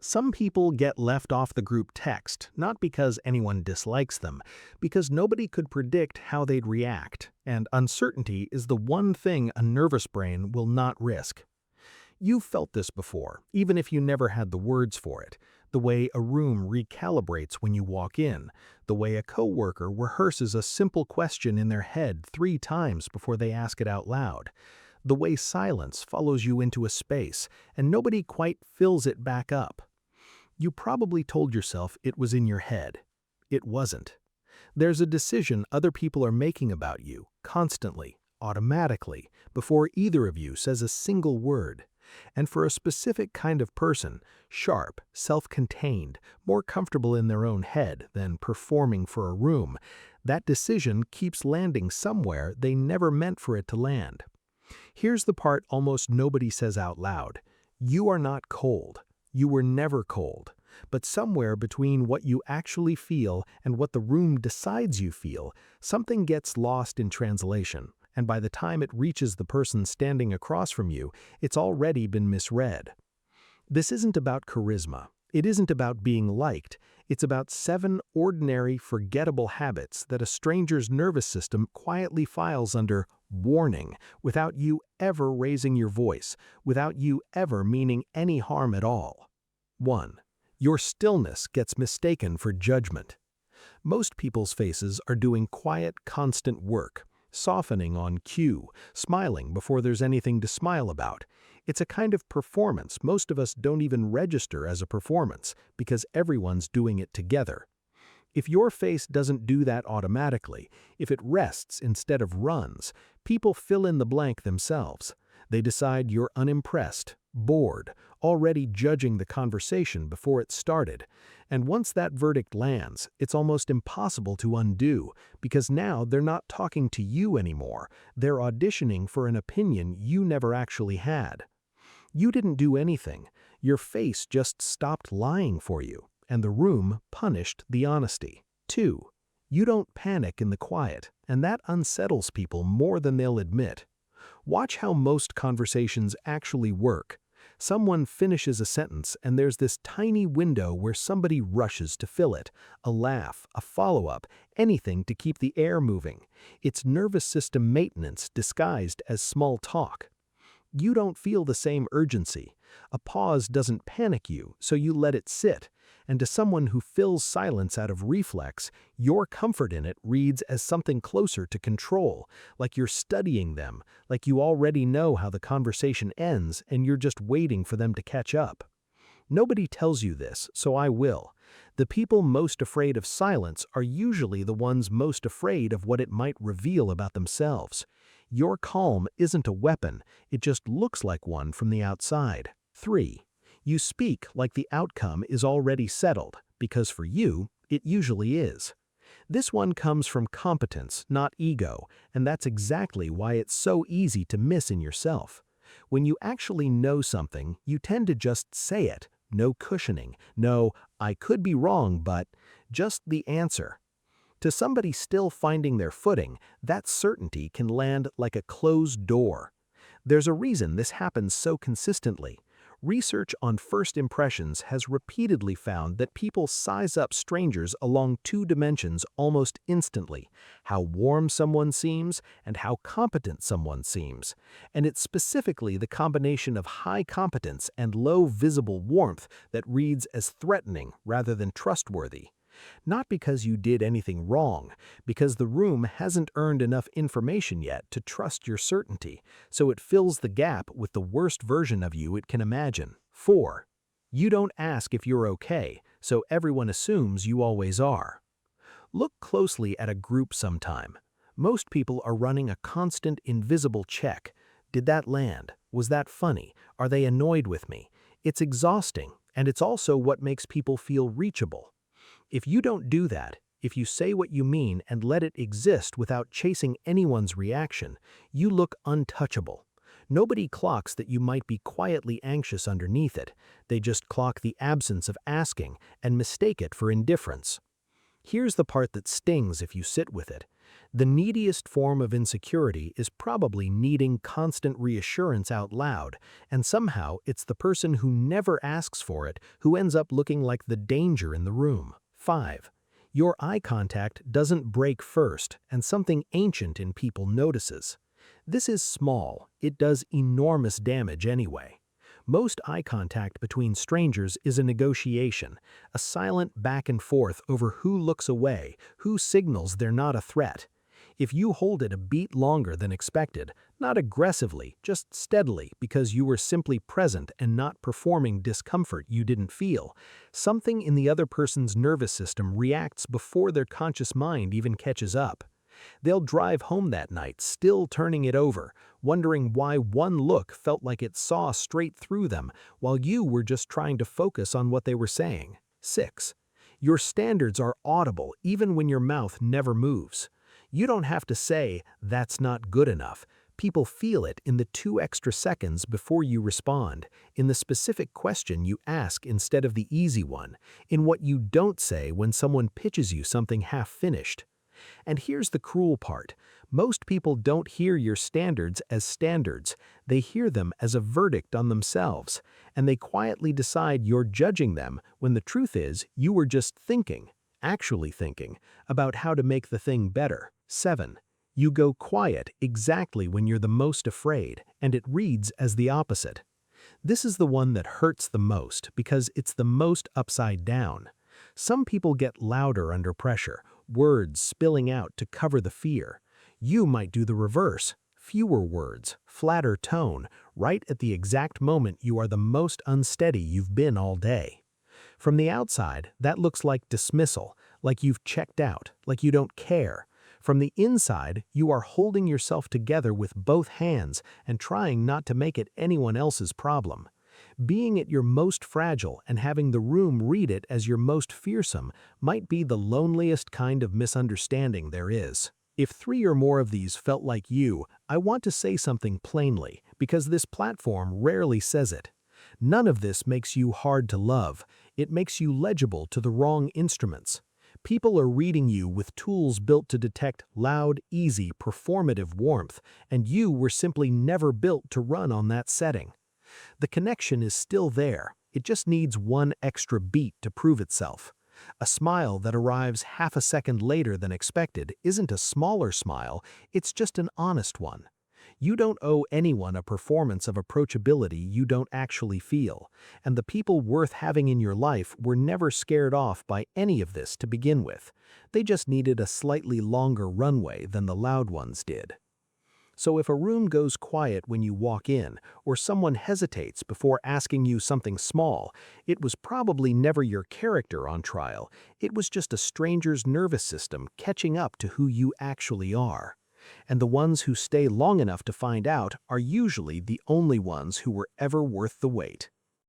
Some people get left off the group text, not because anyone dislikes them, because nobody could predict how they'd react, and uncertainty is the one thing a nervous brain will not risk. You've felt this before, even if you never had the words for it. The way a room recalibrates when you walk in, the way a coworker rehearses a simple question in their head 3 times before they ask it out loud, the way silence follows you into a space and nobody quite fills it back up. You probably told yourself it was in your head. It wasn't. There's a decision other people are making about you, constantly, automatically, before either of you says a single word. And for a specific kind of person, sharp, self-contained, more comfortable in their own head than performing for a room, that decision keeps landing somewhere they never meant for it to land. Here's the part almost nobody says out loud. You are not cold. You were never cold. But somewhere between what you actually feel and what the room decides you feel, something gets lost in translation, and by the time it reaches the person standing across from you, it's already been misread. This isn't about charisma. It isn't about being liked. It's about 7 ordinary, forgettable habits that a stranger's nervous system quietly files under warning without you ever raising your voice, without you ever meaning any harm at all. 1. Your stillness gets mistaken for judgment. Most people's faces are doing quiet, constant work, softening on cue, smiling before there's anything to smile about. It's a kind of performance most of us don't even register as a performance because everyone's doing it together. If your face doesn't do that automatically, if it rests instead of runs, people fill in the blank themselves. They decide you're unimpressed, bored, already judging the conversation before it started. And once that verdict lands, it's almost impossible to undo, because now they're not talking to you anymore. They're auditioning for an opinion you never actually had. You didn't do anything. Your face just stopped lying for you, and the room punished the honesty. 2. You don't panic in the quiet, and that unsettles people more than they'll admit. Watch how most conversations actually work. Someone finishes a sentence and there's this tiny window where somebody rushes to fill it. A laugh, a follow-up, anything to keep the air moving. It's nervous system maintenance disguised as small talk. You don't feel the same urgency. A pause doesn't panic you, so you let it sit. And to someone who fills silence out of reflex, your comfort in it reads as something closer to control, like you're studying them, like you already know how the conversation ends and you're just waiting for them to catch up. Nobody tells you this, so I will. The people most afraid of silence are usually the ones most afraid of what it might reveal about themselves. Your calm isn't a weapon, it just looks like one from the outside. 3. You speak like the outcome is already settled, because for you, it usually is. This one comes from competence, not ego, and that's exactly why it's so easy to miss in yourself. When you actually know something, you tend to just say it. No cushioning, no, I could be wrong, but just the answer. To somebody still finding their footing, that certainty can land like a closed door. There's a reason this happens so consistently. Research on first impressions has repeatedly found that people size up strangers along 2 dimensions almost instantly: how warm someone seems and how competent someone seems. And it's specifically the combination of high competence and low visible warmth that reads as threatening rather than trustworthy. Not because you did anything wrong, because the room hasn't earned enough information yet to trust your certainty, so it fills the gap with the worst version of you it can imagine. 4. You don't ask if you're okay, so everyone assumes you always are. Look closely at a group sometime. Most people are running a constant invisible check. Did that land? Was that funny? Are they annoyed with me? It's exhausting, and it's also what makes people feel reachable. If you don't do that, if you say what you mean and let it exist without chasing anyone's reaction, you look untouchable. Nobody clocks that you might be quietly anxious underneath it. They just clock the absence of asking and mistake it for indifference. Here's the part that stings if you sit with it. The neediest form of insecurity is probably needing constant reassurance out loud, and somehow it's the person who never asks for it who ends up looking like the danger in the room. 5. Your eye contact doesn't break first, and something ancient in people notices. This is small, it does enormous damage anyway. Most eye contact between strangers is a negotiation, a silent back and forth over who looks away, who signals they're not a threat. If you hold it a beat longer than expected, not aggressively, just steadily because you were simply present and not performing discomfort you didn't feel, something in the other person's nervous system reacts before their conscious mind even catches up. They'll drive home that night, still turning it over, wondering why one look felt like it saw straight through them, while you were just trying to focus on what they were saying. 6. Your standards are audible even when your mouth never moves. You don't have to say, "That's not good enough." People feel it in the 2 extra seconds before you respond, in the specific question you ask instead of the easy one, in what you don't say when someone pitches you something half-finished. And here's the cruel part. Most people don't hear your standards as standards. They hear them as a verdict on themselves, and they quietly decide you're judging them when the truth is you were just thinking, actually thinking, about how to make the thing better. 7. You go quiet exactly when you're the most afraid, and it reads as the opposite. This is the one that hurts the most because it's the most upside down. Some people get louder under pressure, words spilling out to cover the fear. You might do the reverse. Fewer words, flatter tone, right at the exact moment you are the most unsteady you've been all day. From the outside, that looks like dismissal, like you've checked out, like you don't care. From the inside, you are holding yourself together with both hands and trying not to make it anyone else's problem. Being at your most fragile and having the room read it as your most fearsome might be the loneliest kind of misunderstanding there is. If 3 or more of these felt like you, I want to say something plainly, because this platform rarely says it. None of this makes you hard to love. It makes you legible to the wrong instruments. People are reading you with tools built to detect loud, easy, performative warmth, and you were simply never built to run on that setting. The connection is still there. It just needs 1 extra beat to prove itself. A smile that arrives half a second later than expected isn't a smaller smile, it's just an honest one. You don't owe anyone a performance of approachability you don't actually feel, and the people worth having in your life were never scared off by any of this to begin with. They just needed a slightly longer runway than the loud ones did. So if a room goes quiet when you walk in, or someone hesitates before asking you something small, it was probably never your character on trial. It was just a stranger's nervous system catching up to who you actually are. And the ones who stay long enough to find out are usually the only ones who were ever worth the wait.